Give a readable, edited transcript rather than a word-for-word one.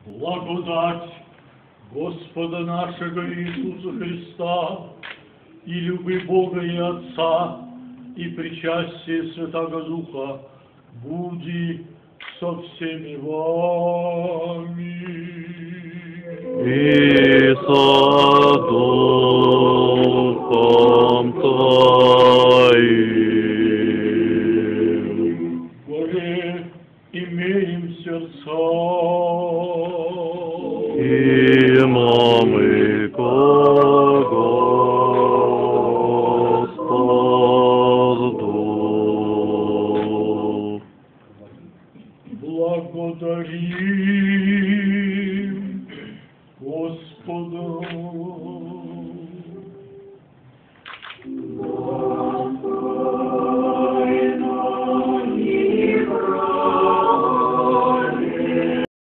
Благодать Господа нашего Иисуса Христа и любви Бога и Отца и причастие Святого Духа буди со всеми вами. И со